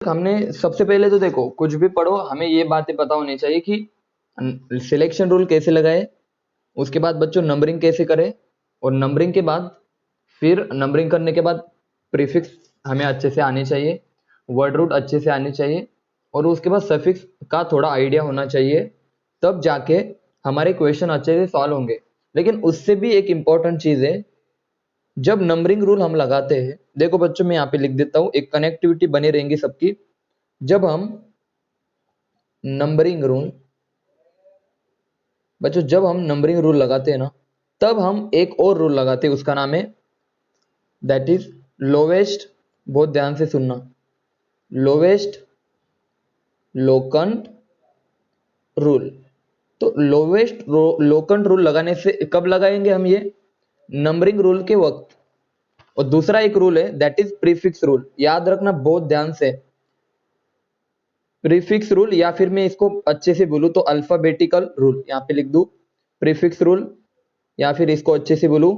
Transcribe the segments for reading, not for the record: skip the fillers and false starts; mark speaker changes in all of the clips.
Speaker 1: हमने सबसे पहले तो देखो, कुछ भी पढ़ो हमें ये बातें पता होनी चाहिए कि सिलेक्शन रूल कैसे लगाए, उसके बाद बच्चों नंबरिंग कैसे करें, और नंबरिंग के बाद फिर नंबरिंग करने के बाद प्रीफिक्स हमें अच्छे से आने चाहिए, वर्ड रूट अच्छे से आने चाहिए, और उसके बाद सफिक्स का थोड़ा आइडिया होना चाहिए, तब जाके हमारे क्वेश्चन अच्छे से सॉल्व होंगे। लेकिन उससे भी एक इम्पॉर्टेंट चीज है, जब नंबरिंग रूल हम लगाते हैं, देखो बच्चों मैं यहाँ पे लिख देता हूँ, एक कनेक्टिविटी बनी रहेंगी सबकी। जब हम नंबरिंग रूल बच्चों जब हम नंबरिंग रूल लगाते हैं ना, तब हम एक और रूल लगाते हैं, उसका नाम है दैट इज लोवेस्ट, बहुत ध्यान से सुनना, लोवेस्ट लोकंट रूल। तो लोवेस्ट लोकंट रूल लगाने से कब लगाएंगे हम ये, नंबरिंग रूल के वक्त। और दूसरा एक रूल है दैट इज प्रीफिक्स रूल, याद रखना बहुत ध्यान से, प्रीफिक्स रूल, या फिर मैं इसको अच्छे से बोलूं तो अल्फाबेटिकल रूल, यहाँ पे लिख दूं प्रीफिक्स रूल, या फिर इसको अच्छे से बोलूं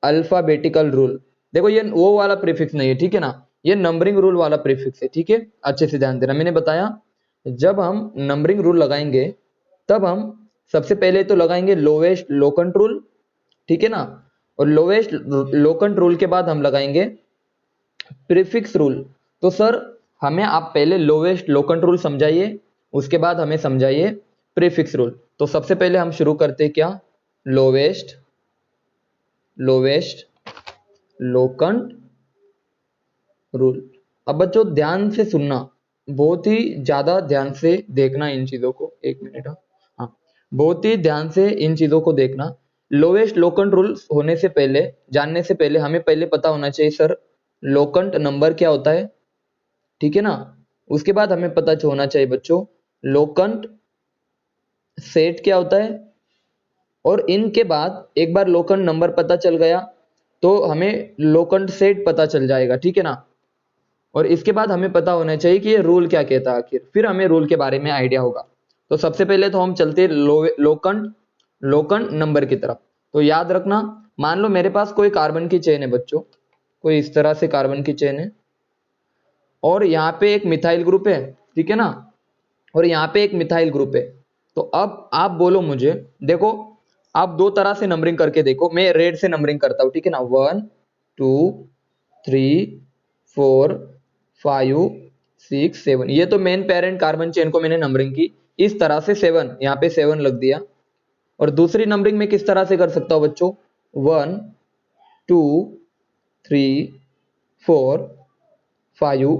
Speaker 1: अल्फाबेटिकल रूल। देखो ये वो वाला प्रीफिक्स नहीं है, ठीक है ना, ये नंबरिंग रूल वाला प्रीफिक्स है, ठीक है, अच्छे से ध्यान देना। मैंने बताया जब हम नंबरिंग रूल लगाएंगे, तब हम सबसे पहले तो लगाएंगे लोवेस्ट लोकंट रूल, ठीक है ना, और लोवेस्ट लोकंट रूल के बाद हम लगाएंगे प्रीफिक्स रूल। तो सर हमें आप पहले लोवेस्ट लोकंट रूल समझाइए, उसके बाद हमें समझाइए प्रीफिक्स रूल। तो सबसे पहले हम शुरू करते हैं क्या, लोवेस्ट लोवेस्ट लोकंट रूल। अब बच्चों ध्यान से सुनना, बहुत ही ज्यादा ध्यान से देखना इन चीजों को, एक मिनट, हाँ, बहुत ही ध्यान से इन चीजों को देखना। लोवेस्ट लोकंट रूल होने से पहले, जानने से पहले हमें पहले पता होना चाहिए सर लोकंट नंबर क्या होता है, ठीक है ना। उसके बाद हमें पता होना चाहिए बच्चों लोकंट सेट क्या होता है, और इनके बाद एक बार लोकंट नंबर पता चल गया तो हमें लोकंट सेट पता चल जाएगा, ठीक है ना। और इसके बाद हमें पता होना चाहिए कि ये रूल क्या कहता है आखिर, फिर हमें रूल के बारे में आइडिया होगा। तो सबसे पहले तो हम चलते हैं लोकंट लोकंट नंबर की तरफ। तो याद रखना, मान लो मेरे पास कोई कार्बन की चेन है बच्चों, कोई इस तरह से कार्बन की चेन है, और यहाँ पे एक मिथाइल ग्रुप है, ठीक है ना, और यहाँ पे एक मिथाइल ग्रुप है। तो अब आप बोलो मुझे, देखो आप दो तरह से नंबरिंग करके देखो, मैं रेड से नंबरिंग करता हूँ, ठीक है ना, 1 2 3 4 5 6 7, ये तो मेन पेरेंट कार्बन चेन को मैंने नंबरिंग की इस तरह से, 7 यहाँ पे 7 लग दिया। और दूसरी नंबरिंग में किस तरह से कर सकता हूँ बच्चों, 1 2 3 4 5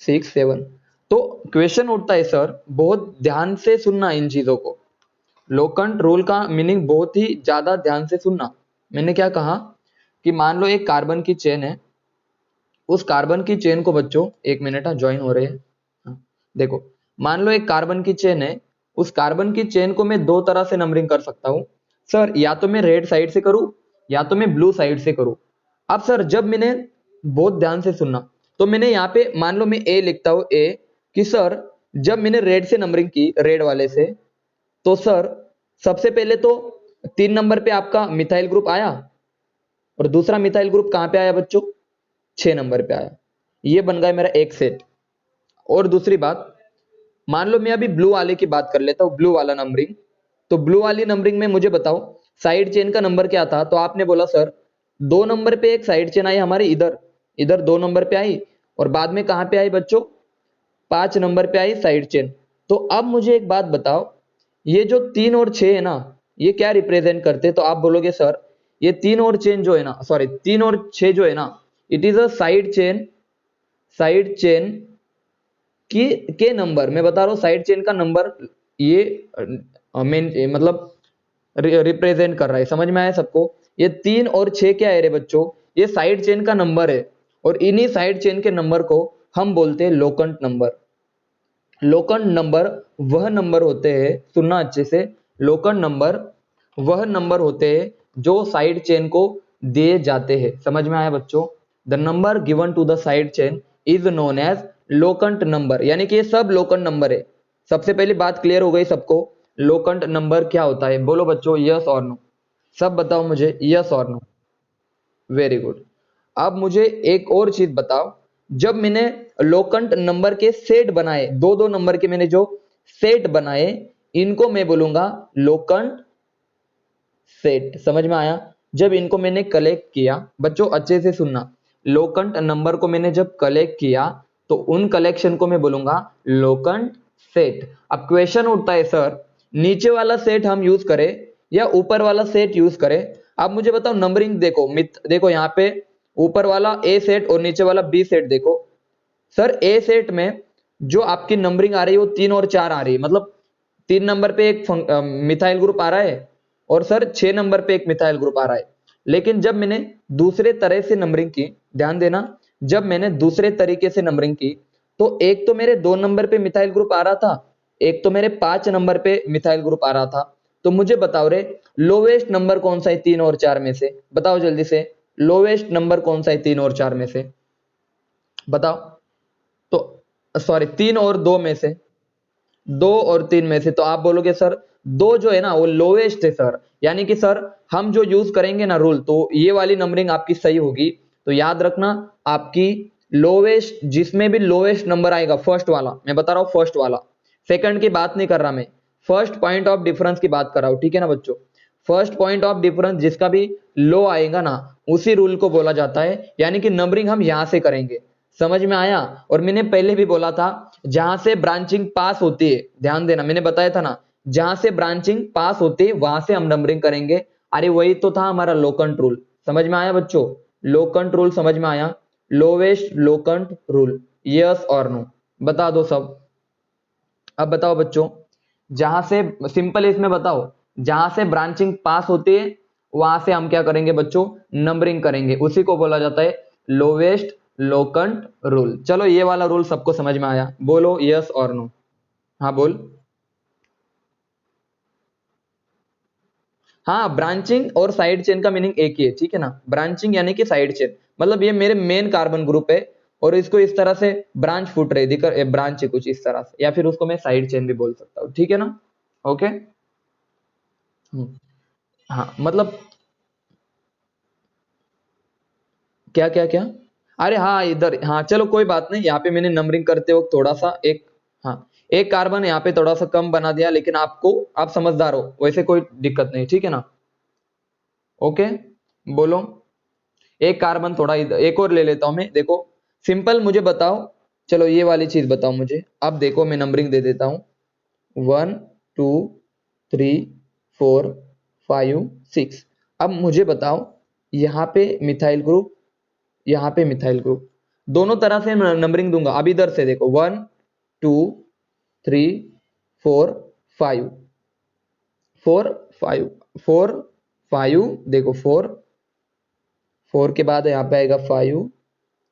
Speaker 1: 6 7। तो क्वेश्चन उठता है सर, बहुत ध्यान से सुनना इन चीजों को, लोकंट रूल का मीनिंग बहुत ही ज्यादा ध्यान से सुनना। मैंने क्या कहा कि मान लो एक कार्बन की चेन है, उस कार्बन की चेन को बच्चों, एक मिनट ज्वाइन हो रहे हैं, हाँ, देखो मान लो एक कार्बन की चेन है, उस कार्बन की चेन को मैं दो तरह से नंबरिंग कर सकता हूं सर, या तो मैं रेड साइड से करूं या तो मैं ब्लू साइड से करूं। अब सर जब मैंने, बहुत ध्यान से सुनना, तो मैंने यहाँ पे मान लो मैं ए लिखता हूं ए, कि सर जब मैंने रेड से नंबरिंग की, रेड वाले से, तो सर सबसे पहले तो 3 नंबर पे आपका मिथाइल ग्रुप आया, और दूसरा मिथाइल ग्रुप कहां पे आया बच्चों, 6 नंबर पे आया, ये बन गया मेरा एक सेट। और दूसरी बात, मान लो मैं अभी ब्लू वाले की बात कर लेता हूं, ब्लू वाला नंबरिंग। तो ब्लू वाली नंबरिंग में मुझे बताओ साइड चेन का नंबर क्या था, तो आपने बोला सर 2 नंबर पे एक साइड चेन आई हमारी, इधर इधर 2 नंबर पे आई, और बाद में कहां पे आई बच्चों, 5 नंबर पे आई साइड चेन। तो अब मुझे एक बात बताओ, ये जो 3 और 6 है ना, ये क्या रिप्रेजेंट करते हैं, तो आप बोलोगे सर ये 3 और चेन जो है ना, सॉरी 3 और 6 जो है ना, it is a side chain, side chain की के नंबर, मैं बता रहा हूं साइड चेन का नंबर, ये मेन मतलब रिप्रेजेंट कर रहा है, समझ में आया सबको। ये 3 और 6 क्या है रे बच्चों, ये साइड चेन का नंबर है, और इन्हीं साइड चेन के नंबर को हम बोलते हैं लोकंट नंबर। लोकंट नंबर वह नंबर होते हैं, सुनना अच्छे से, लोकंट नंबर वह नंबर होते हैं जो साइड चेन को दिए जाते हैं, समझ में आया बच्चों। The number given to the side chain is known as locant number, यानी कि ये सब लोकंट नंबर है। सबसे पहली बात क्लियर हो गई सबको, लोकंट नंबर क्या होता है, बोलो बच्चों यस और नो, सब बताओ मुझे यस और नो, वेरी गुड। अब मुझे एक और चीज बताओ, जब मैंने लोकंट नंबर के सेट बनाए, दो दो नंबर के मैंने जो सेट बनाए, इनको मैं बोलूंगा लोकंट सेट। समझ में आया? जब इनको मैंने कलेक्ट किया, बच्चों अच्छे से सुनना, लोकंट नंबर को मैंने जब कलेक्ट किया तो उन कलेक्शन को मैं बोलूंगा लोकंट सेट। अब क्वेश्चन उठता है सर नीचे वाला सेट हम यूज करें या ऊपर वाला सेट यूज करें? अब मुझे बताओ नंबरिंग देखो, देखो यहाँ पे ऊपर वाला ए सेट और नीचे वाला बी सेट देखो। सर ए सेट में जो आपकी नंबरिंग आ रही है वो 3 और 4 आ रही है, मतलब 3 नंबर पे एक मिथाइल ग्रुप आ रहा है और सर 6 नंबर पे एक मिथाइल ग्रुप आ रहा है। लेकिन जब मैंने दूसरे तरह से नंबरिंग की, ध्यान देना, जब मैंने दूसरे तरीके से नंबरिंग की तो एक तो मेरे 2 नंबर पे मिथाइल ग्रुप आ रहा था, एक तो मेरे 5 नंबर पे मिथाइल ग्रुप आ रहा था। तो मुझे बताओ रे लोवेस्ट नंबर कौन सा है 3 और 4 में से? बताओ जल्दी से, लोवेस्ट नंबर कौन सा है 3 और 4 में से? बताओ। तो सॉरी 3 और 2 में से, 2 और 3 में से, तो आप बोलोगे सर 2 जो है ना वो लोवेस्ट है सर, यानी कि सर हम जो यूज करेंगे ना रूल, तो ये वाली नंबरिंग आपकी सही होगी। तो याद रखना आपकी लोवेस्ट, जिसमें भी लोवेस्ट नंबर आएगा, फर्स्ट वाला मैं बता रहा हूं, फर्स्ट वाला, सेकंड की बात नहीं कर रहा मैं, फर्स्ट पॉइंट ऑफ डिफरेंस की बात कर रहा हूं, ठीक है ना बच्चों? फर्स्ट पॉइंट ऑफ डिफरेंस जिसका भी लो आएगा ना, उसी रूल को बोला जाता है, यानी कि नंबरिंग हम यहां से करेंगे। समझ में आया? और मैंने पहले भी बोला था जहां से ब्रांचिंग पास होती है, ध्यान देना, मैंने बताया था ना जहां से ब्रांचिंग पास होती है वहां से हम नंबरिंग करेंगे। अरे वही तो था हमारा लोकंट रूल। समझ में आया बच्चों? लोकंट रूल समझ में आया? लोवेस्ट लोकंट रूल, यस और नो? बता दो सब। अब बताओ बच्चों, जहां से सिंपल इसमें बताओ, जहां से ब्रांचिंग पास होती है वहां से हम क्या करेंगे बच्चों? नंबरिंग करेंगे, उसी को बोला जाता है लोवेस्ट लोकंट रूल। चलो ये वाला रूल सबको समझ में आया? बोलो यस और नो। हाँ बोल। हाँ, ब्रांचिंग और साइड चेन का मीनिंग एक ही है, ठीक है ना? ब्रांचिंग यानी कि साइड चेन, मतलब ये मेरे मेन कार्बन ग्रुप है और इसको इस तरह से ब्रांच फूट रही, दिक्कत ब्रांच है कुछ इस तरह से, या फिर उसको मैं साइड चेन भी बोल सकता हूँ, ठीक है ना? ओके। हाँ मतलब क्या क्या क्या? अरे हाँ इधर, हाँ चलो कोई बात नहीं, यहाँ पे मैंने नंबरिंग करते वक्त थोड़ा सा एक, हाँ एक कार्बन यहाँ पे थोड़ा सा कम बना दिया, लेकिन आपको, आप समझदार हो, वैसे कोई दिक्कत नहीं, ठीक है ना? ओके। बोलो। एक कार्बन थोड़ा इधर, एक और ले लेता हूं मैं, देखो सिंपल मुझे बताओ, चलो ये वाली चीज बताओ मुझे। अब देखो मैं नंबरिंग दे देता हूं, 1 2 3 4 5 6। अब मुझे बताओ यहाँ पे मिथाइल ग्रुप, यहाँ पे मिथाइल ग्रुप, दोनों तरह से नंबरिंग दूंगा। अब इधर से देखो 1 2 3 4 5, 4 5 4 5, देखो 4, 4 के बाद यहाँ पे आएगा 5,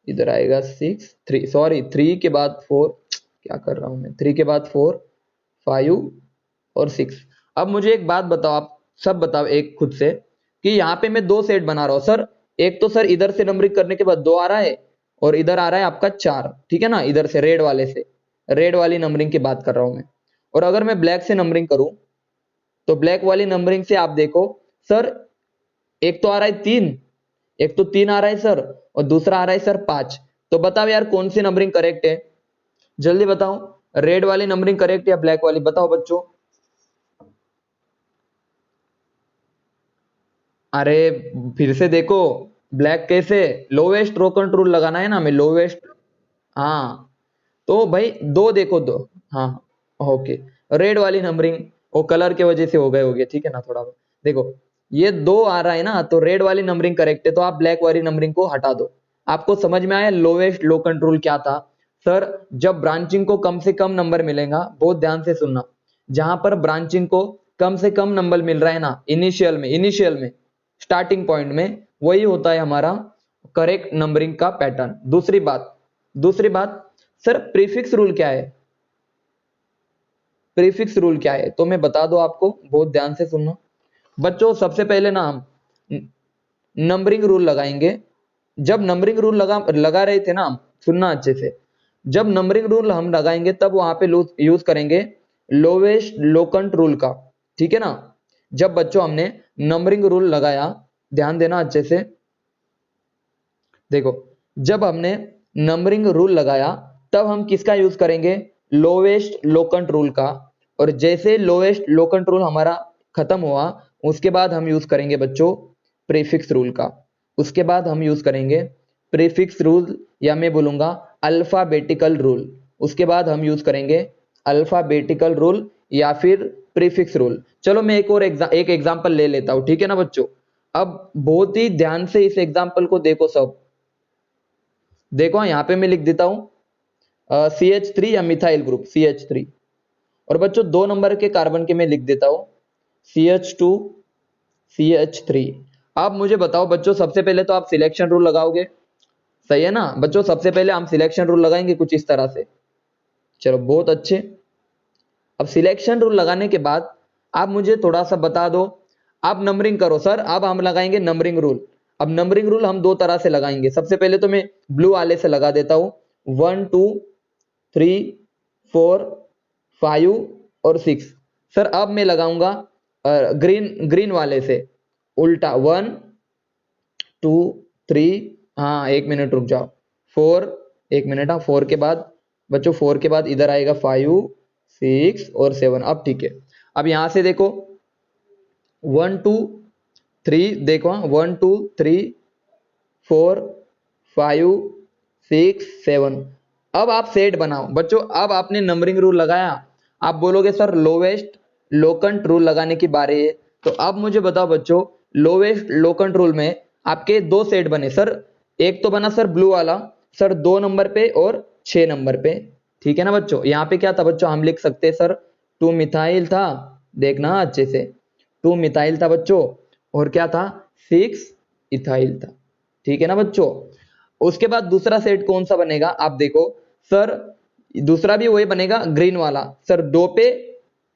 Speaker 1: इधर आएगा 6, 3, सॉरी 3 के बाद 4, क्या कर रहा हूं मैं, 3 के बाद 4 5 और 6। अब मुझे एक बात बताओ, आप सब बताओ एक खुद से, कि यहाँ पे मैं दो सेट बना रहा हूं सर, एक तो सर इधर से नंबरिंग करने के बाद 2 आ रहा है और इधर आ रहा है आपका 4, ठीक है ना? इधर से रेड वाले से, रेड वाली नंबरिंग की बात कर रहा हूं मैं। और अगर मैं ब्लैक से नंबरिंग करूं तो ब्लैक वाली नंबरिंग से आप देखो सर, एक तो आ रहा है 3, एक तो 3 आ रहा है सर, और दूसरा आ रहा है सर 5। तो बताओ यार कौन सी नंबरिंग करेक्ट है? जल्दी बताओ, रेड वाली नंबरिंग करेक्ट या ब्लैक वाली? बताओ बच्चों। अरे फिर से देखो, ब्लैक कैसे? लोवेस्ट रो कंट्रोल लगाना है ना हमें, लोवेस्ट। हाँ तो भाई दो देखो, दो, हाँ ओके। रेड वाली नंबरिंग वो कलर के वजह से हो गए होगे, ठीक है ना? थोड़ा बहुत देखो, ये 2 आ रहा है ना, तो रेड वाली नंबरिंग करेक्ट है, तो आप ब्लैक वाली नंबरिंग को हटा दो। आपको समझ में आया लोवेस्ट लो कंट्रोल क्या था? सर जब ब्रांचिंग को कम से कम नंबर मिलेगा, बहुत ध्यान से सुनना, जहां पर ब्रांचिंग को कम से कम नंबर मिल रहा है ना, इनिशियल में स्टार्टिंग पॉइंट में, वही होता है हमारा करेक्ट नंबरिंग का पैटर्न। दूसरी बात सर प्रीफिक्स रूल क्या है? प्रीफिक्स रूल क्या है तो मैं बता दो आपको, बहुत ध्यान से सुनना बच्चों। सबसे पहले ना हम नंबरिंग रूल लगाएंगे। जब नंबरिंग रूल लगा रहे थे ना हम, सुनना अच्छे से, जब नंबरिंग रूल हम लगाएंगे तब वहां पे यूज करेंगे लोवेस्ट लोकंट रूल का, ठीक है ना? जब बच्चों हमने नंबरिंग रूल लगाया, ध्यान देना अच्छे से, देखो जब हमने नंबरिंग रूल लगाया तब हम किसका यूज करेंगे, लोवेस्ट लोकेंट रूल का। और जैसे लोवेस्ट लोकेंट रूल हमारा खत्म हुआ उसके बाद हम यूज करेंगे बच्चों प्रीफिक्स रूल का। उसके बाद हम यूज करेंगे प्रीफिक्स रूल या मैं बोलूंगा अल्फाबेटिकल रूल। उसके बाद हम यूज करेंगे अल्फाबेटिकल रूल या फिर प्रीफिक्स रूल। चलो मैं एक एग्जांपल ले लेता हूं, ठीक है ना बच्चों। अब बहुत ही ध्यान से इस एग्जांपल को देखो सब। देखो यहाँ पे मैं लिख देता हूं CH3 या मिथाइल ग्रुप CH3। और बच्चों 2 नंबर के कार्बन के मैं लिख देता हूं CH2 CH3। आप मुझे बताओ बच्चों, सबसे पहले तो आप सिलेक्शन रूल लगाओगे, सही है ना बच्चों। सबसे पहले हम सिलेक्शन रूल लगाएंगे कुछ इस तरह से। चलो बहुत अच्छे। अब सिलेक्शन रूल लगाने के बाद आप मुझे थोड़ा सा बता दो, आप नंबरिंग करो सर। अब हम लगाएंगे नंबरिंग रूल। अब नंबरिंग रूल हम 2 तरह से लगाएंगे। सबसे पहले तो मैं ब्लू वाले से लगा देता हूं 1 2 3 4 5 और 6। सर अब मैं लगाऊंगा ग्रीन ग्रीन वाले से उल्टा 1 2 3, हाँ 1 मिनट रुक जाओ, 4, 1 मिनट, हाँ 4 के बाद बच्चों 4 के बाद इधर आएगा 5 6 और 7। अब ठीक है। अब यहां से देखो 1 2 3, देखो 1 2 3 4 5 6 7। अब आप सेट बनाओ बच्चों। अब आपने नंबरिंग रूल लगाया, आप बोलोगे सर लोवेस्ट लोकेंट रूल लगाने की बारी है। तो अब मुझे बताओ बच्चों, लोवेस्ट लोकेंट रूल में आपके 2 सेट बने सर। एक तो बना सर ब्लू वाला सर 2 नंबर पे और 6 नंबर पे, ठीक है ना बच्चों। यहाँ पे क्या था बच्चों, हम लिख सकते हैं सर 2 मिथाइल था, देखना अच्छे से 2 मिथाइल था बच्चों, और क्या था 6 इथाइल था, ठीक है ना बच्चों। उसके बाद दूसरा सेट कौन सा बनेगा, आप देखो सर दूसरा भी वही बनेगा ग्रीन वाला सर 2 पे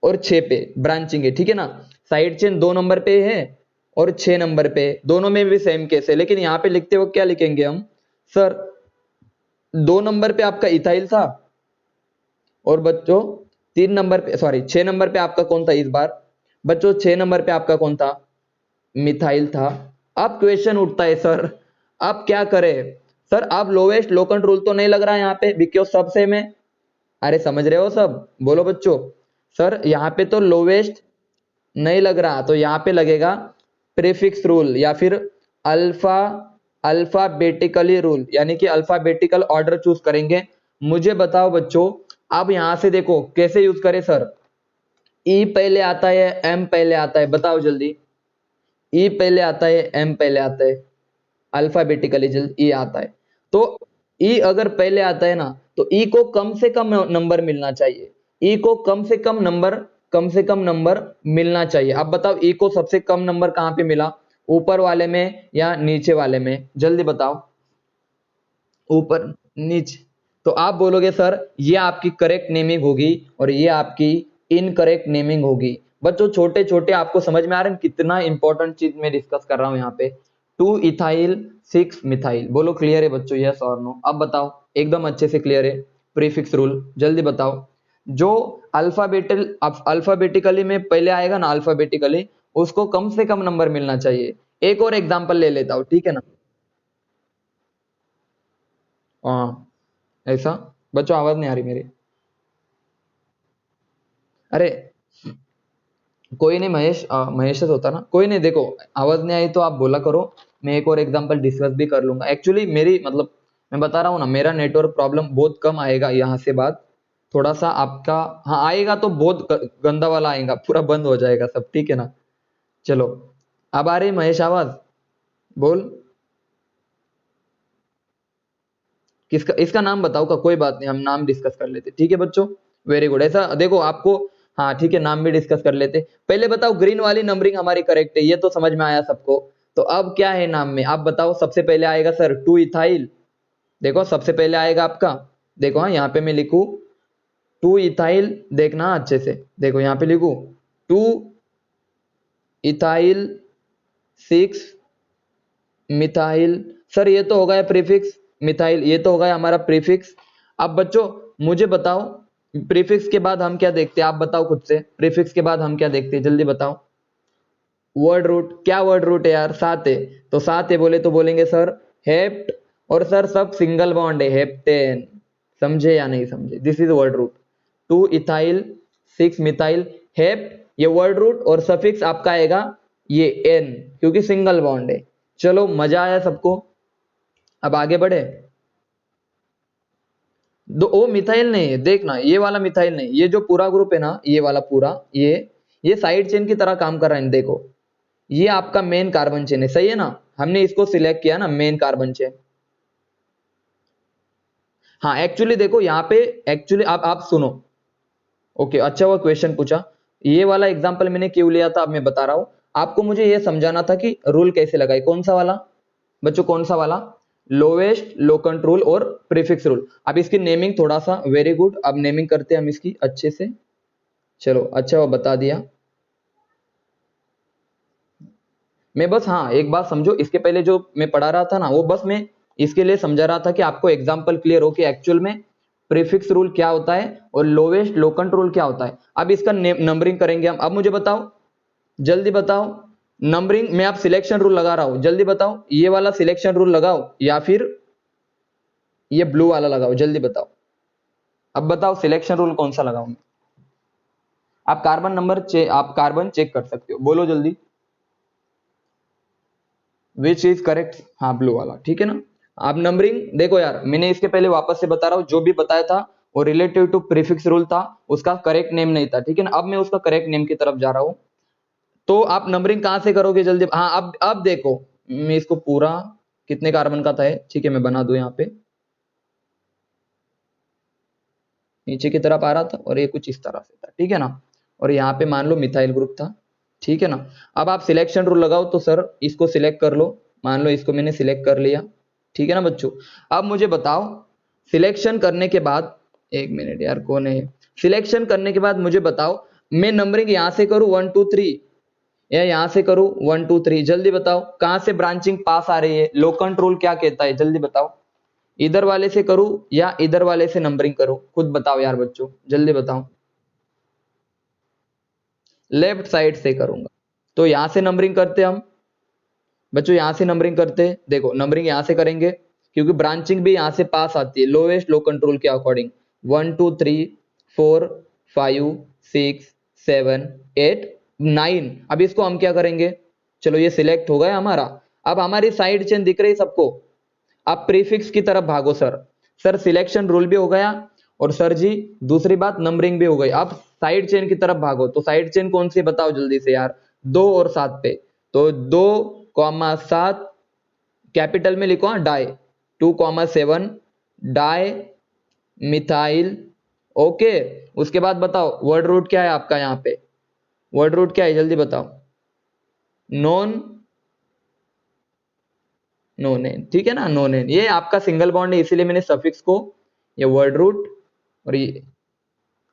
Speaker 1: और 6 पे ब्रांचिंग है, ठीक है ना। साइड चेन 2 नंबर पे है और 6 नंबर पे, दोनों में भी सेम केस है। लेकिन यहाँ पे लिखते वक्त क्या लिखेंगे हम, सर 2 नंबर पे आपका इथाइल था और बच्चों 3 नंबर पे, सॉरी 6 नंबर पे आपका कौन था इस बार बच्चों, 6 नंबर पे आपका कौन था, मिथाइल था। अब क्वेश्चन उठता है सर आप क्या करें, सर आप लोवेस्ट लोकेंट रूल तो नहीं लग रहा है यहाँ पे बिकॉज सब सेम है। अरे समझ रहे हो सब, बोलो बच्चों। सर यहाँ पे तो लोवेस्ट नहीं लग रहा, तो यहाँ पे लगेगा प्रीफिक्स रूल या फिर अल्फा अल्फाबेटिकली रूल, यानी कि अल्फाबेटिकल ऑर्डर चूज करेंगे। मुझे बताओ बच्चों, अब यहां से देखो कैसे यूज करें सर। ई पहले आता है एम पहले आता है, बताओ जल्दी। ई पहले आता है एम पहले आता है, अल्फाबेटिकली जल्दी ई आता है। तो ई अगर पहले आता है ना तो ई को कम से कम नंबर मिलना चाहिए। ई को कम से कम नंबर मिलना चाहिए। अब बताओ ई को सबसे कम नंबर कहां पे मिला, ऊपर वाले में या नीचे वाले में, जल्दी बताओ। ऊपर नीचे। तो आप बोलोगे सर ये आपकी करेक्ट नेमिंग होगी और ये आपकी इनकरेक्ट नेमिंग होगी। बच्चों छोटे छोटे आपको समझ में आ रहे हैं कितना इंपॉर्टेंट चीज मैं डिस्कस कर रहा हूं यहाँ पे। 2 इथाइल 6 मिथाइल, बोलो क्लियर है बच्चों, यस और नो। अब बताओ एकदम अच्छे से क्लियर है प्रीफिक्स रूल, जल्दी बताओ। जो अल्फाबेटिकली में पहले आएगा ना अल्फाबेटिकली, उसको कम से कम नंबर मिलना चाहिए। एक और एग्जांपल ले लेता हूं, ठीक है ना। हाँ ऐसा, बच्चों आवाज नहीं आ रही मेरी। अरे कोई नहीं महेश, महेश से होता ना, कोई नहीं। देखो आवाज नहीं आई तो आप बोला करो, मैं एक और एग्जांपल डिस्कस भी कर लूंगा। एक्चुअली मेरी मतलब मैं बता रहा हूँ ना, मेरा नेटवर्क प्रॉब्लम बहुत कम आएगा यहाँ से बाद, थोड़ा सा आपका हाँ आएगा तो बहुत गंदा वाला आएगा, पूरा बंद हो जाएगा सब, ठीक है ना। चलो अब आ रही महेश आवाज, बोल। किसका, इसका नाम बताओ का, कोई बात नहीं हम नाम डिस्कस कर लेते, ठीक है बच्चों। Very good. ऐसा देखो आपको, हाँ ठीक है नाम भी डिस्कस कर लेते। पहले बताओ ग्रीन वाली नंबरिंग हमारी करेक्ट है, ये तो समझ में आया सबको। तो अब क्या है नाम में, आप बताओ। सबसे पहले आएगा सर 2 इथाइल, देखो सबसे पहले आएगा आपका, देखो हाँ यहाँ पे मैं लिखू 2 इथाइल, देखना अच्छे से, देखो यहाँ पे लिखू 2 इथाइल 6 मिथाइल। सर ये तो हो गया प्रीफिक्स मिथाइल, ये तो हो गया हमारा प्रीफिक्स। अब बच्चों मुझे बताओ प्रीफिक्स के बाद हम क्या देखते हैं, आप बताओ खुद से, प्रीफिक्स के बाद हम क्या देखते हैं जल्दी बताओ। वर्ड रूट, क्या वर्ड रूट है यार, 7 है। तो 7 है बोले तो बोलेंगे सर हेप्ट और सर सब सिंगल बॉन्ड है, हेप्टेन। समझे या नहीं समझे? This is word root. 2 ethyl 6 methyl hept, ये वर्ड रूट और सफिक्स आपका आएगा ये एन, क्योंकि सिंगल बॉन्ड है। चलो मजा आया सबको? अब आगे बढ़े। दो ओ मिथाइल नहीं है, देखना ये वाला मिथाइल नहीं, ये जो पूरा ग्रुप है ना, ये वाला पूरा, ये साइड चेन की तरह काम कर रहा है। देखो ये आपका मेन कार्बन चेन है, सही है ना? हमने इसको सिलेक्ट किया ना, मेन कार्बन चेन। हाँ एक्चुअली देखो यहाँ पे, एक्चुअली आप सुनो। ओके अच्छा हुआ क्वेश्चन पूछा। ये वाला एग्जांपल मैंने क्यों लिया था अब मैं बता रहा हूं आपको। मुझे ये समझाना था कि रूल कैसे लगाए। कौन सा वाला बच्चों, कौन सा वाला? लोवेस्ट लोकंट रूल और प्रीफिक्स रूल। अब इसकी नेमिंग थोड़ा सा, वेरी गुड, अब नेमिंग करते हैं हम इसकी अच्छे से। चलो अच्छा वो बता दिया। मैं बस, हाँ एक बात समझो, इसके पहले जो मैं पढ़ा रहा था ना, वो बस मैं इसके लिए समझा रहा था कि आपको एग्जाम्पल क्लियर हो कि एक्चुअल में प्रीफिक्स रूल क्या होता है और लोवेस्ट लोकंट रूल क्या होता है। अब इसका नंबरिंग करेंगे हम। अब मुझे बताओ, जल्दी बताओ, नंबरिंग में आप सिलेक्शन रूल लगा रहा हूं, जल्दी बताओ, ये वाला सिलेक्शन रूल लगाओ या फिर ये ब्लू वाला लगाओ, जल्दी बताओ। अब बताओ सिलेक्शन रूल कौन सा लगाऊं मैं? आप कार्बन नंबर आप कार्बन चेक कर सकते हो, बोलो जल्दी। Which is correct? हाँ ब्लू वाला, ठीक है ना? आप नंबरिंग देखो यार, मैंने इसके पहले वापस से बता रहा हूँ, जो भी बताया था वो रिलेटिव टू प्रीफिक्स रूल था, उसका करेक्ट नेम नहीं था, ठीक है ना? अब मैं उसका करेक्ट नेम की तरफ जा रहा हूँ। तो आप नंबरिंग कहां से करोगे जल्दी? हाँ अब देखो, मैं इसको पूरा कितने कार्बन का था, ठीक है मैं बना दूं यहाँ पे। नीचे की तरफ आ रहा था और ये कुछ इस तरह से था, ठीक है ना? और यहाँ पे मान लो मिथाइल ग्रुप था, ठीक है ना? अब आप सिलेक्शन रूल लगाओ, तो सर इसको सिलेक्ट कर लो, मान लो इसको मैंने सिलेक्ट कर लिया, ठीक है ना बच्चों? अब मुझे बताओ, सिलेक्शन करने के बाद, एक मिनट यार कौन है, सिलेक्शन करने के बाद मुझे बताओ, मैं नंबरिंग यहां से करूं 1 2 3 या यहां से करूं 1 2 3? जल्दी बताओ कहां से ब्रांचिंग पास आ रही है, लोकंट रूल क्या कहता है, जल्दी बताओ। इधर वाले से करूं या इधर वाले से नंबरिंग करूं, खुद बताओ यार बच्चों, जल्दी बताओ। लेफ्ट साइड से करूंगा। तो यहां से नंबरिंग करते हम बच्चों, यहां से नंबरिंग करते, देखो नंबरिंग यहां से करेंगे क्योंकि ब्रांचिंग भी यहां से पास आती है लोएस्ट लो कंट्रोल के अकॉर्डिंग। 1 2 3 4 5 6 7 8 9। अब इसको हम क्या करेंगे? चलो ये सिलेक्ट हो गया हमारा। अब हमारी साइड चेन दिख रही सबको। आप प्रीफिक्स की तरफ भागो सर। सर सिलेक्शन रूल भी हो गया और सर जी दूसरी बात नंबरिंग भी हो गई। अब साइड चेन की तरफ भागो, तो साइड चेन कौन सी बताओ जल्दी से यार? 2 और 7 पे। तो 2,7 कैपिटल में लिखो, हाँ डाई। 2,7 di methyl. ओके, उसके बाद बताओ वर्ड रूट क्या है आपका यहाँ पे? वर्ड रूट क्या है जल्दी बताओ? नॉन नोनेन, ठीक है ना? नोनेन, ये आपका सिंगल बॉन्ड है इसीलिए मैंने सफिक्स को ये वर्ड रूट और ये,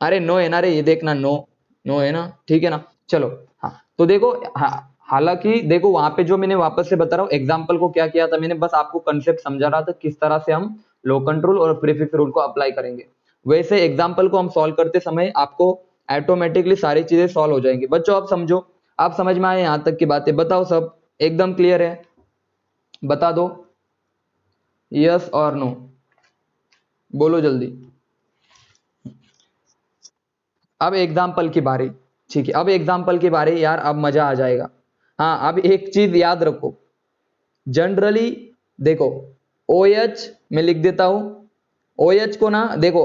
Speaker 1: अरे नो है ना, अरे ये देखना नो, नो है ना, ठीक है ना? चलो हाँ, तो देखो हाँ, हालांकि देखो वहां पे जो मैंने वापस से बता रहा हूँ एग्जाम्पल को क्या किया था मैंने, बस आपको कंसेप्ट समझा रहा था किस तरह से हम लो कंट्रोल और प्रीफिक्स रूल को अप्लाई करेंगे। वैसे एग्जाम्पल को हम सॉल्व करते समय आपको ऑटोमेटिकली सारी चीजें सॉल्व हो जाएंगी। बच्चों आप समझो, आप समझ में आए यहाँ तक की बातें? बताओ सब एकदम क्लियर है? बता दो यस और नो, बोलो जल्दी। अब एग्जाम्पल की बारी, ठीक है? अब एग्जाम्पल की बारी यार, अब मजा आ जाएगा। हाँ अब एक चीज याद रखो, जनरली देखो ओ एच मैं लिख देता हूं। ओ एच को ना देखो,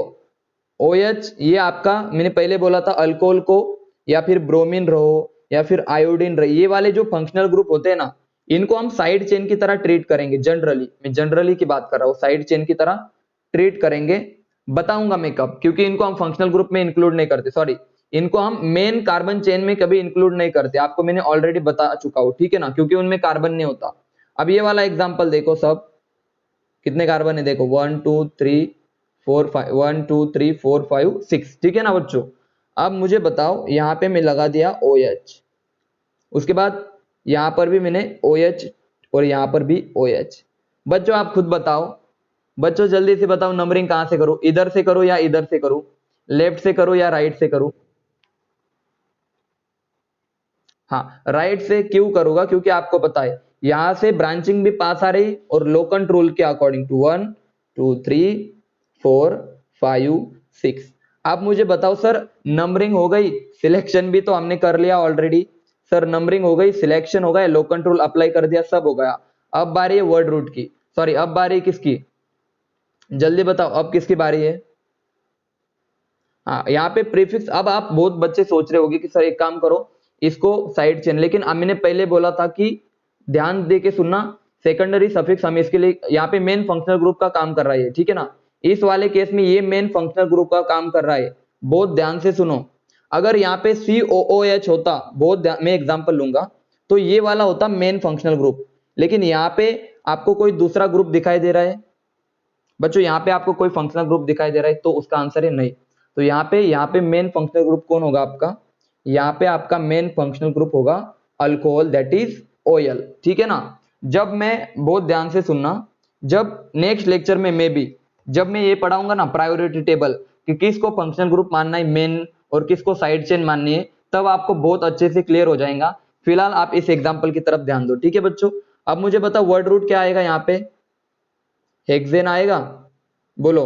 Speaker 1: ओ एच ये आपका मैंने पहले बोला था अल्कोहल को, या फिर ब्रोमीन रहो या फिर आयोडीन रहे, ये वाले जो फंक्शनल ग्रुप होते हैं ना, इनको हम साइड चेन की तरह ट्रीट करेंगे। जनरली मैं जनरली की बात कर रहा हूं, साइड चेन की तरह ट्रीट करेंगे। बताऊंगा मैं कब, क्योंकि इनको हम फंक्शनल ग्रुप में इंक्लूड नहीं करते, सॉरी इनको हम मेन कार्बन चेन में कभी इंक्लूड नहीं करते, आपको मैंने ऑलरेडी बता चुका हूं, ठीक है ना? क्योंकि उनमें कार्बन नहीं होता। अब ये वाला एग्जांपल देखो सब, कितने कार्बन है देखो, 1 2 3 4 5, 1 2 3 4 5 6, ठीक है ना बच्चों? अब मुझे बताओ यहाँ पे मैं लगा दिया ओ एच, उसके बाद यहाँ पर भी मैंने ओ एच और यहाँ पर भी ओ एच। बच्चों आप खुद बताओ, बच्चों जल्दी से बताओ नंबरिंग कहां से करूं, इधर से करूं या इधर से करूं, लेफ्ट से करूं या राइट से करूं? हाँ राइट से क्यों करूंगा? क्योंकि आपको पता है यहां से ब्रांचिंग भी पास आ रही और लोकंट रूल के अकॉर्डिंग टू 1 2 3 4 5 6। आप मुझे बताओ सर, नंबरिंग हो गई, सिलेक्शन भी तो हमने कर लिया ऑलरेडी। सर नंबरिंग हो गई, सिलेक्शन हो गया, लोकंट रूल अप्लाई कर दिया, सब हो गया। अब बारी है वर्ड रूट की, सॉरी अब बारी है किसकी, जल्दी बताओ अब किसकी बारी है। हाँ यहाँ पे प्रीफिक्स, अब आप बहुत बच्चे सोच रहे होंगे कि सर एक काम करो इसको साइड चेन, लेकिन मैंने पहले बोला था कि ध्यान दे के सुनना, सेकेंडरी सफिक्स हम इसके लिए यहाँ पे मेन फंक्शनल ग्रुप का काम कर रहा है, ठीक है ना। इस वाले केस में ये मेन फंक्शनल ग्रुप का काम कर रहा है, बहुत ध्यान से सुनो। अगर यहाँ पे COOH होता, मैं एग्जांपल लूंगा, तो ये वाला होता मेन फंक्शनल ग्रुप, लेकिन यहाँ पे आपको कोई दूसरा ग्रुप दिखाई दे रहा है बच्चों, यहाँ पे आपको कोई फंक्शनल ग्रुप दिखाई दे रहा है, तो उसका आंसर है नहीं। तो यहाँ पे मेन फंक्शनल ग्रुप कौन होगा आपका, यहाँ पे आपका मेन फंक्शनल ग्रुप होगा अल्कोहल, दैट इज OL, ठीक है ना। जब मैं, बहुत ध्यान से सुनना, जब नेक्स्ट लेक्चर में मैं भी, जब मैं ये पढ़ाऊंगा ना प्रायोरिटी टेबल कि किसको फंक्शनल ग्रुप मानना है मेन और किसको साइड चेन माननी है, तब आपको बहुत अच्छे से क्लियर हो जाएगा। फिलहाल आप इस एग्जाम्पल की तरफ ध्यान दो, ठीक है बच्चों। अब मुझे बताओ वर्ड रूट क्या आएगा यहाँ पे, हेक्सेन आएगा, बोलो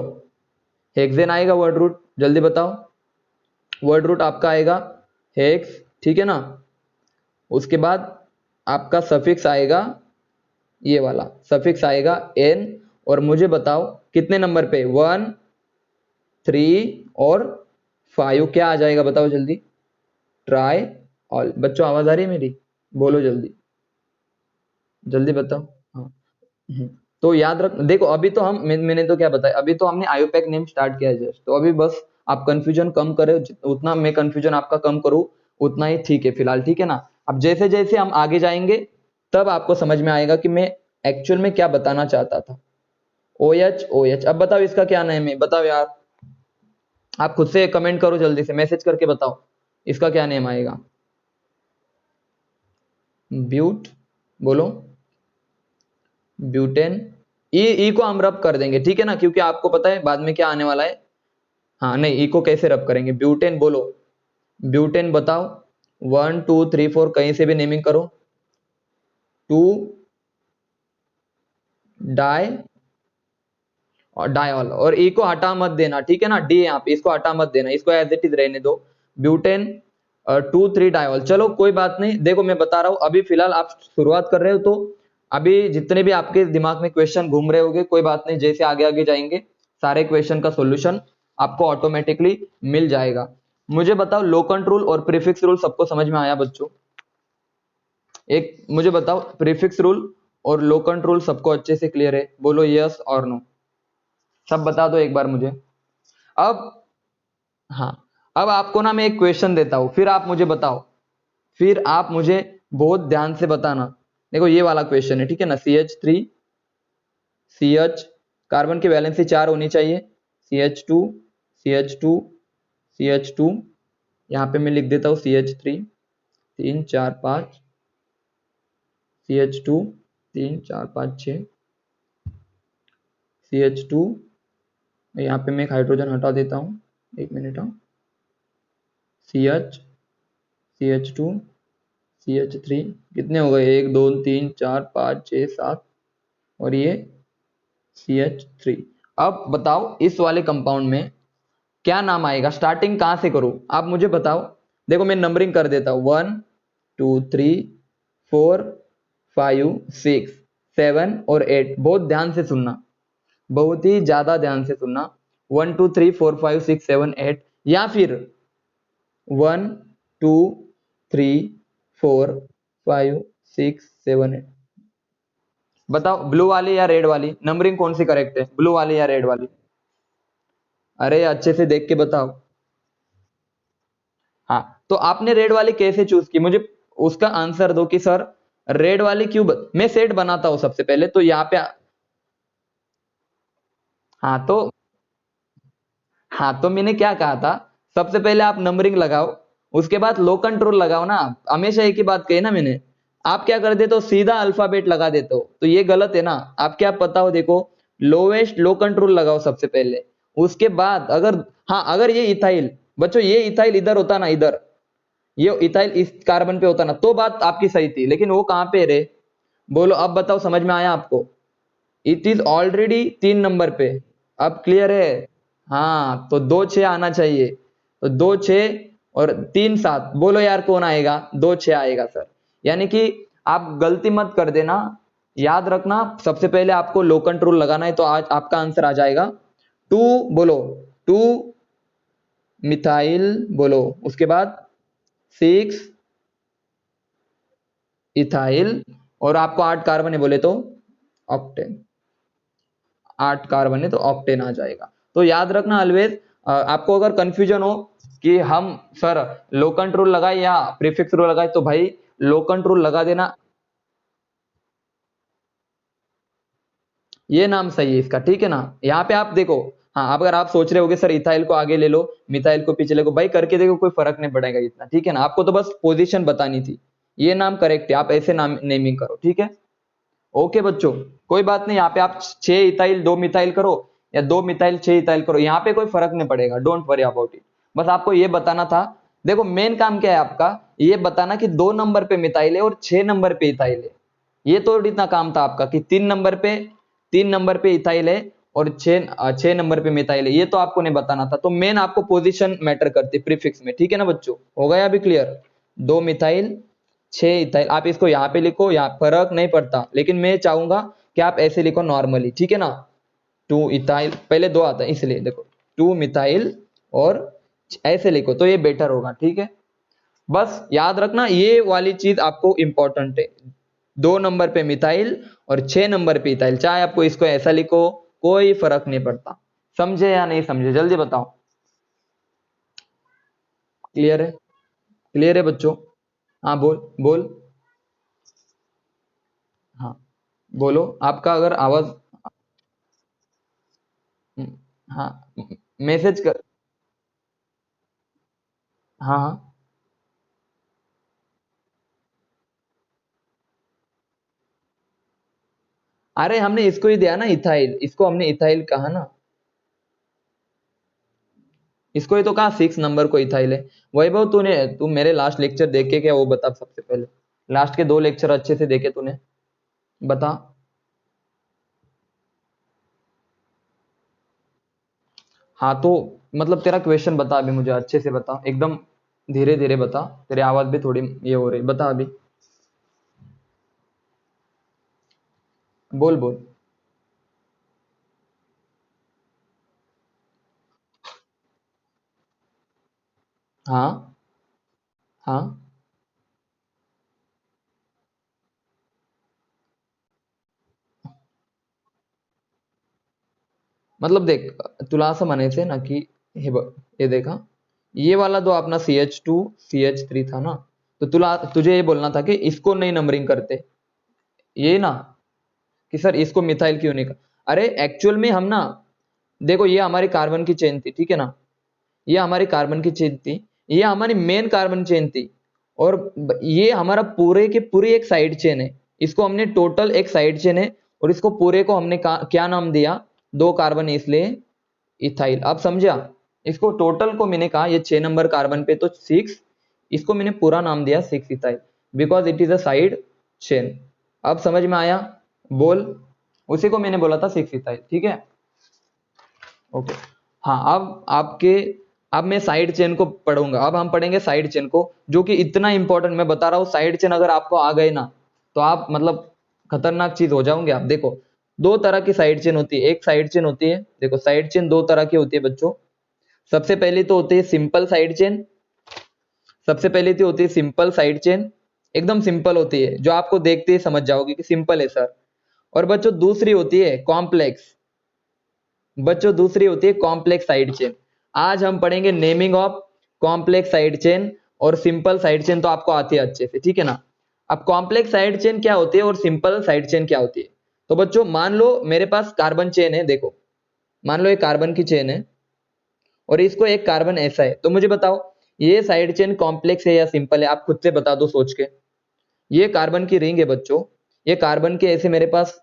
Speaker 1: हेक्सेन आएगा वर्ड रूट, जल्दी बताओ। वर्ड रूट आपका आएगा हेक्स, ठीक है ना। उसके बाद आपका सफिक्स आएगा, ये वाला सफिक्स आएगा N, और मुझे बताओ कितने नंबर पे, 1 3 और 5 क्या आ जाएगा बताओ जल्दी, ट्राई ऑल। बच्चों आवाज आ रही है मेरी, बोलो जल्दी, जल्दी बताओ। हाँ तो याद रख, देखो अभी तो मैंने तो क्या बताया, अभी तो हमने आयोपैक नेम स्टार्ट किया है जस्ट, तो अभी बस आप कंफ्यूजन कम करें, उतना मैं कंफ्यूजन आपका कम करूं उतना ही ठीक है फिलहाल, ठीक है ना। अब जैसे जैसे हम आगे जाएंगे तब आपको समझ में आएगा कि मैं एक्चुअल में क्या बताना चाहता था। OH, अब बताओ इसका क्या नेम है, बताओ यार, आप खुद से कमेंट करो, जल्दी से मैसेज करके बताओ इसका क्या नेम आएगा। ब्यूट, बोलो ब्यूटेन। ई को हम रब कर देंगे, ठीक है ना, क्योंकि आपको पता है बाद में क्या आने वाला है। हाँ नहीं, ई को कैसे रब करेंगे, ब्यूटेन बोलो, ब्यूटेन बताओ, 1 2 3 4 कहीं से भी नेमिंग करो। 2 डाई और डायॉल, और ई को हटा मत देना, ठीक है ना, डी यहाँ पे इसको हटा मत देना, इसको एज इट इज रहने दो। ब्यूटेन 2 3 डायॉल, चलो कोई बात नहीं। देखो मैं बता रहा हूँ, अभी फिलहाल आप शुरुआत कर रहे हो, तो अभी जितने भी आपके दिमाग में क्वेश्चन घूम रहे होंगे, कोई बात नहीं, जैसे आगे आगे जाएंगे सारे क्वेश्चन का सोल्यूशन आपको ऑटोमेटिकली मिल जाएगा। मुझे बताओ लोकंट रूल और प्रीफिक्स रूल सबको समझ में आया बच्चों, एक मुझे बताओ प्रीफिक्स रूल और लोकंट रूल सबको अच्छे से क्लियर है, बोलो यस और नो, सब बता दो एक बार मुझे। अब हाँ, अब आपको ना मैं एक क्वेश्चन देता हूं, फिर आप मुझे बताओ, फिर आप मुझे बहुत ध्यान से बताना। देखो ये वाला क्वेश्चन है, ठीक है ना, CH3 CH, कार्बन की वैलेंसी 4 होनी चाहिए, CH2 CH2 CH2, यहाँ पे मैं लिख देता हूँ CH3 3 4 5, CH2 3 4 5 6, CH2, यहाँ पे मैं एक हाइड्रोजन हटा देता हूँ, एक मिनट, हाँ, CH CH2 CH3, कितने हो गए, 1 2 3 4 5 6 7, और ये CH3। अब बताओ इस वाले कंपाउंड में क्या नाम आएगा, स्टार्टिंग कहां से करूं आप मुझे बताओ। देखो मैं नंबरिंग कर देता हूं, 1 2 3 4 5 6 7 और 8, बहुत ध्यान से सुनना, बहुत ही ज्यादा ध्यान से सुनना। 1 2 3 4 5 6 7 8, या फिर 1 2 3 4 5 6 7 8, बताओ ब्लू वाली या रेड वाली, नंबरिंग कौन सी करेक्ट है, ब्लू वाली या रेड वाली, अरे अच्छे से देख के बताओ। हाँ तो आपने रेड वाली कैसे चूज की, मुझे उसका आंसर दो कि सर रेड वाली क्यों मैं सेट बनाता हूं सबसे पहले तो यहाँ पे। हाँ तो, हाँ तो मैंने क्या कहा था, सबसे पहले आप नंबरिंग लगाओ, उसके बाद लो कंट्रोल लगाओ ना, हमेशा एक ही बात कही ना मैंने। आप क्या कर देते हो, सीधा अल्फाबेट लगा देते हो, तो ये गलत है ना। आप क्या पता हो, देखो लोवेस्ट लो कंट्रोल लगाओ सबसे पहले, उसके बाद अगर, हाँ अगर ये इथाइल, बच्चों ये इथाइल इधर होता ना, इधर ये इथाइल इस कार्बन पे होता ना, तो बात आपकी सही थी, लेकिन वो कहां पे रे, बोलो अब बताओ, समझ में आया आपको? इट इज ऑलरेडी 3 नंबर पे। अब क्लियर है? हाँ, तो 2 6 आना चाहिए। तो 2 6 और 3 7, बोलो यार कौन आएगा? 2 6 आएगा सर। यानी कि आप गलती मत कर देना, याद रखना सबसे पहले आपको लोकंट रूल लगाना है, तो आज आपका आंसर आ जाएगा 2। बोलो 2 मिथाइल, बोलो उसके बाद 6 इथाइल, और आपको 8 कार्बन है बोले तो ऑक्टेन। 8 कार्बन है तो ऑक्टेन आ जाएगा। तो याद रखना ऑलवेज, आपको अगर कंफ्यूजन हो कि हम सर लोकंट रूल लगाए या प्रीफिक्स रूल लगाए, तो भाई लोकंट रूल लगा देना। ये नाम सही है इसका, ठीक है ना? यहाँ पे आप देखो, हाँ, अब अगर आप सोच रहे होगे सर इथाइल को आगे ले लो, मिथाइल को पीछे ले लो, भाई करके देखो कोई फर्क नहीं पड़ेगा इतना, ठीक है ना? आपको तो बस पोजीशन बतानी थी। ये नाम करेक्ट है, आप ऐसे नाम नेमिंग करो, ठीक है? ओके बच्चों, कोई बात नहीं, यहाँ पे आप 6 इथाइल 2 मिथाइल करो या 2 मिथाइल 6 इथाइल करो, यहाँ पे कोई फर्क नहीं पड़ेगा, डोंट वरी अबाउट इट। बस आपको ये बताना था। देखो मेन काम क्या है आपका, ये बताना कि 2 नंबर पे मिथाइल है और 6 नंबर पे इथाइल है। ये तो इतना काम था आपका कि 3 नंबर पे इथाइल है और 6 नंबर पे मिथाइल है, ये तो आपको नहीं बताना था। तो मेन आपको पोजीशन मैटर करती है प्रीफिक्स में, ठीक है ना बच्चों? हो गया अभी क्लियर? 2 मिथाइल 6 इथाइल, आप इसको यहाँ पे लिखो, यहाँ फर्क नहीं पड़ता, लेकिन मैं चाहूंगा कि आप ऐसे लिखो नॉर्मली, ठीक है ना? 2 इथाइल, पहले 2 आता है इसलिए देखो 2 मिथाइल, और ऐसे लिखो तो ये बेटर होगा, ठीक है? बस याद रखना ये वाली चीज आपको इंपॉर्टेंट है। 2 नंबर पे मिथाइल और 6 नंबर पे इथाइल, चाहे आपको इसको ऐसा लिखो, कोई फर्क नहीं पड़ता। समझे या नहीं समझे, जल्दी बताओ। क्लियर है? क्लियर है बच्चों? हाँ बोल बोल। हाँ बोलो, आपका अगर आवाज, हाँ, मैसेज कर। हाँ हाँ, अरे हमने इसको ही दिया ना इथाइल, इसको हमने इथाइल कहा ना, इसको ही तो कहा 6 नंबर को इथाइल है। वैभव तू मेरे लास्ट लेक्चर देखे क्या, वो बता सबसे पहले। लास्ट के 2 लेक्चर अच्छे से देखे तूने? बता। हाँ तो मतलब तेरा क्वेश्चन बता अभी, मुझे अच्छे से बता, एकदम धीरे धीरे बता, तेरी आवाज भी थोड़ी ये हो रही, बता अभी। बोल बोल। हाँ हाँ, मतलब देख, तुला असं म्हणायचंय ना की हे बघ, ये देखा, ये वाला जो अपना CH2CH3 था ना, तो तुझे ये बोलना था कि इसको नहीं नंबरिंग करते, ये ना, कि सर इसको मिथाइल क्यों नहीं कर। अरे एक्चुअल में हम ना, देखो ये हमारी कार्बन की चेन थी, ठीक है ना? ये हमारी कार्बन की चेन थी, ये हमारी मेन कार्बन चेन थी, और ये हमारा पूरे के पूरी एक साइड चेन है। इसको हमने टोटल एक साइड चेन है, और इसको पूरे को हमने क्या नाम दिया? 2 कार्बन है इसलिए इथाइल। अब समझा? इसको टोटल को मैंने कहा ये 6 नंबर कार्बन पे तो 6, इसको मैंने पूरा नाम दिया 6 ethyl, because it is a side chain. अब समझ में आया? बोल। उसी को मैंने बोला था 6 इथाइल, ठीक है? ओके। हाँ, अब मैं साइड चेन को पढ़ूंगा, अब हम पढ़ेंगे साइड चेन को, जो कि इतना इंपॉर्टेंट, मैं बता रहा हूँ, साइड चेन अगर आपको आ गए ना, तो आप मतलब खतरनाक चीज हो जाओगे आप। देखो 2 तरह की साइड चेन होती है, एक साइड चेन होती है, देखो साइड चेन 2 तरह की होती है बच्चों। सबसे पहली तो होती है सिंपल साइड चेन, सबसे पहली तो होती है सिंपल साइड चेन, एकदम सिंपल होती है, जो आपको देखते ही समझ जाओगे कि सिंपल है सर। और बच्चों दूसरी होती है कॉम्प्लेक्स, बच्चों दूसरी होती है कॉम्प्लेक्स साइड चेन। आज हम पढ़ेंगे naming of complex side chain, और सिंपल साइड चेन तो आपको आती है अच्छे से, ठीक है ना? अब कॉम्प्लेक्स साइड चेन क्या होती है और सिंपल साइड चेन क्या होती है? तो बच्चों मान लो मेरे पास कार्बन चेन है, देखो मान लो एक कार्बन की चेन है, और इसको एक कार्बन ऐसा है, तो मुझे बताओ ये साइड चेन कॉम्प्लेक्स है या सिंपल है? आप खुद से बता दो सोच के। ये कार्बन की रिंग है बच्चों, ये कार्बन के ऐसे मेरे पास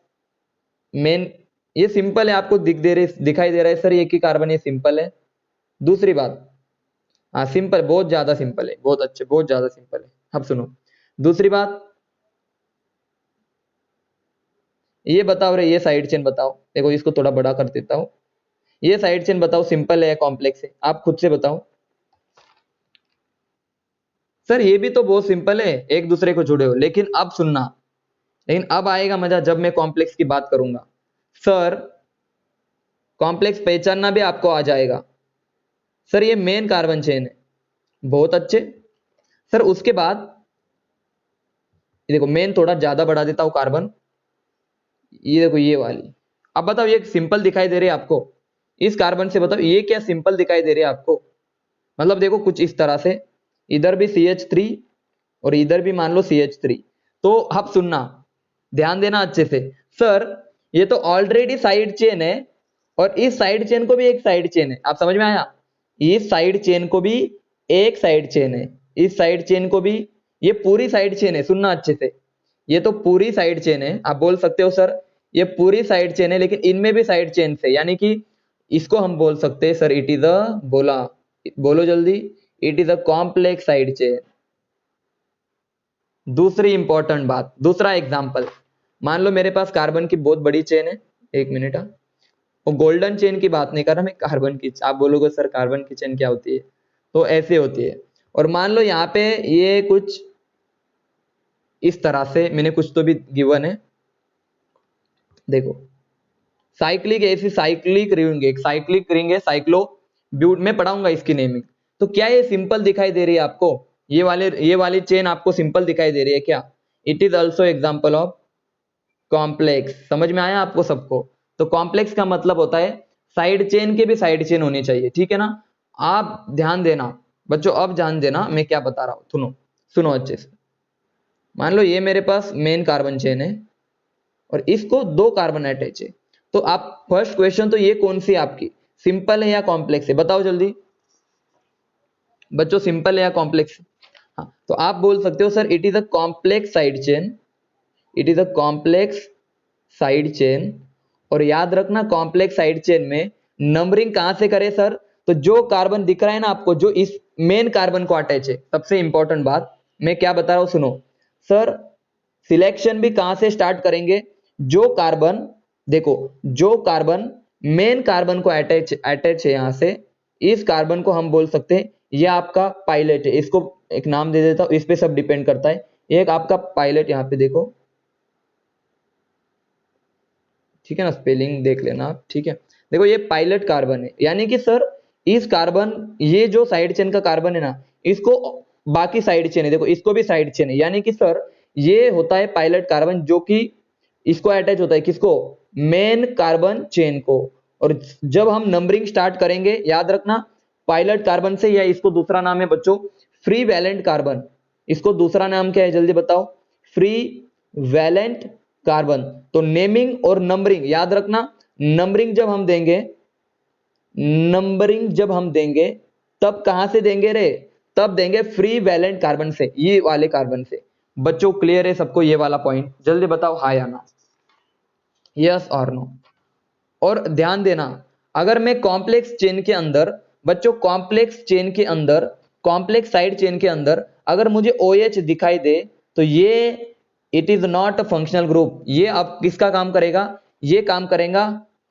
Speaker 1: मेन, ये सिंपल है, आपको दिखाई दे रहा है सर ये की कार्बन, ये सिंपल है। दूसरी बात, हाँ सिंपल, बहुत ज्यादा सिंपल है, बहुत अच्छे, बहुत ज्यादा सिंपल है। अब सुनो दूसरी बात, ये बताओ रे, ये साइड चेन बताओ। देखो इसको थोड़ा बड़ा कर देता हूं। ये साइड चेन बताओ सिंपल है या कॉम्प्लेक्स है, आप खुद से बताओ। सर ये भी तो बहुत सिंपल है, एक दूसरे को जुड़े हो। लेकिन अब सुनना, लेकिन अब आएगा मजा जब मैं कॉम्प्लेक्स की बात करूंगा। सर कॉम्प्लेक्स पहचानना भी आपको आ जाएगा। सर ये मेन कार्बन चेन है, बहुत अच्छे। सर उसके बाद ये देखो, मेन थोड़ा ज्यादा बढ़ा देता हूं कार्बन, ये देखो ये वाली। अब बताओ ये सिंपल दिखाई दे रही है आपको? इस कार्बन से बताओ ये क्या सिंपल दिखाई दे रही है आपको? मतलब देखो कुछ इस तरह से, इधर भी CH3 और इधर भी मान लो CH3। तो अब सुनना, ध्यान देना अच्छे से। सर ये तो ऑलरेडी साइड चेन है, और इस साइड चेन को भी एक साइड चेन है। आप समझ में आया? इस साइड चेन को भी एक साइड चेन है, इस साइड चेन को भी, ये पूरी साइड चेन है। सुनना अच्छे से, ये तो पूरी साइड चेन है। आप बोल सकते हो सर ये पूरी साइड चेन है, लेकिन इनमें भी साइड चेन है, यानी कि इसको हम बोल सकते हैं सर इट इज अ, बोला, बोलो जल्दी, it is a complex side chain. दूसरी इंपॉर्टेंट बात, दूसरा एग्जांपल, मान लो मेरे पास कार्बन की बहुत बड़ी चेन है। एक मिनट, वो गोल्डन चेन की बात नहीं कर रहा मैं, कार्बन की। आप बोलोगे सर कार्बन की चेन क्या होती है? तो ऐसे होती है। और मान लो यहाँ पे ये कुछ इस तरह से, मैंने कुछ तो भी गिवन है, देखो साइक्लिक, ऐसी साइक्लिक रिंग, एक साइक्लिक रिंग है, साइक्लो ब्यूट में पढ़ाऊंगा इसकी नेमिंग। तो क्या ये सिंपल दिखाई दे रही है आपको? ये वाली चेन आपको सिंपल दिखाई दे रही है क्या? It is also example of complex. समझ में आया आपको सबको? तो कॉम्प्लेक्स का मतलब होता है साइड चेन के भी साइड चेन होनी चाहिए, ठीक है ना? आप ध्यान देना बच्चों, अब ध्यान देना मैं क्या बता रहा हूं, सुनो सुनो अच्छे से। मान लो ये मेरे पास मेन कार्बन चेन है, और इसको दो कार्बन अटैच है। तो आप फर्स्ट क्वेश्चन तो ये कौन सी आपकी, सिंपल है या कॉम्प्लेक्स है? बताओ जल्दी बच्चों, सिंपल है या कॉम्प्लेक्स? हाँ, तो आप बोल सकते हो sir it is a complex side chain, it is a complex side chain. और याद रखना कॉम्प्लेक्स साइड चेन में नंबरिंग कहां से करें सर? तो जो कार्बन दिख रहा है ना आपको, जो इस मेन कार्बन को अटैच है, सबसे इंपॉर्टेंट बात मैं क्या बता रहा हूं सुनो। सर सिलेक्शन भी कहां से स्टार्ट करेंगे? जो कार्बन, देखो जो कार्बन मेन कार्बन को अटैच अटैच है यहां से, इस कार्बन को हम बोल सकते हैं ये आपका पायलट है। इसको एक नाम दे देता हूं, इस पे सब डिपेंड करता है। एक आपका पायलट, यहां पे देखो, ठीक है ना, स्पेलिंग देख लेना आप, ठीक है। देखो ये पायलट कार्बन है, यानी कि सर इस कार्बन, ये जो साइड चेन का कार्बन है ना, इसको बाकी साइड चेन है, देखो इसको भी साइड चेन है, यानी कि सर ये होता है पायलट कार्बन, जो कि इसको अटैच होता है, किसको? मेन कार्बन चेन को। और जब हम नंबरिंग स्टार्ट करेंगे, याद रखना पायलट कार्बन से, या इसको दूसरा नाम है बच्चों फ्री वैलेंट कार्बन। इसको दूसरा नाम क्या है जल्दी बताओ? Free valent carbon. तो नेमिंग और नंबरिंग याद रखना, नंबरिंग जब हम देंगे, नंबरिंग जब हम देंगे तब कहां से देंगे रे? तब देंगे फ्री वैलेंट कार्बन से, ये वाले कार्बन से। बच्चों क्लियर है सबको ये वाला पॉइंट? जल्दी बताओ हाँ या ना, यस और नो। और ध्यान देना, अगर मैं कॉम्प्लेक्स चेन के अंदर, बच्चों कॉम्प्लेक्स चेन के अंदर, कॉम्प्लेक्स साइड चेन के अंदर अगर मुझे OH दिखाई दे, तो ये it is not a functional group. ये अब किसका काम करेगा? ये काम करेगा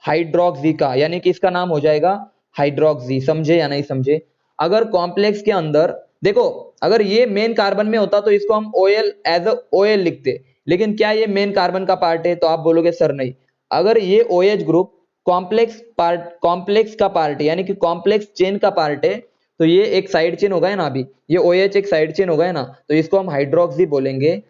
Speaker 1: हाइड्रोक्सी का, यानी कि इसका नाम हो जाएगा हाइड्रोक्सी। समझे या नहीं समझे? अगर कॉम्प्लेक्स के अंदर देखो, अगर ये मेन कार्बन में होता तो इसको हम OL एज अ OL लिखते, लेकिन क्या ये मेन कार्बन का पार्ट है? तो आप बोलोगे सर नहीं। अगर ये OH group complex part, complex का पार्ट है, यानी कि कॉम्प्लेक्स चेन का पार्ट है, तो ये एक साइड चेन होगा ना, अभी ये OH एक साइड चेन होगा ना, तो इसको हम हाइड्रोक्सी बोलेंगे।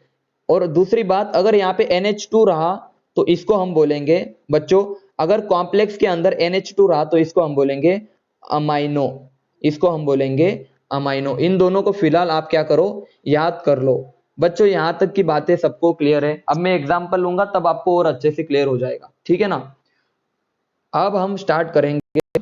Speaker 1: और दूसरी बात, अगर यहाँ पे NH2 रहा तो इसको हम बोलेंगे बच्चों, अगर कॉम्प्लेक्स के अंदर NH2 रहा तो इसको हम बोलेंगे अमाइनो, इसको हम बोलेंगे अमाइनो। इन दोनों को फिलहाल आप क्या करो, याद कर लो। बच्चों यहां तक की बातें सबको क्लियर है? अब मैं एग्जांपल लूंगा तब आपको और अच्छे से क्लियर हो जाएगा, ठीक है ना? अब हम स्टार्ट करेंगे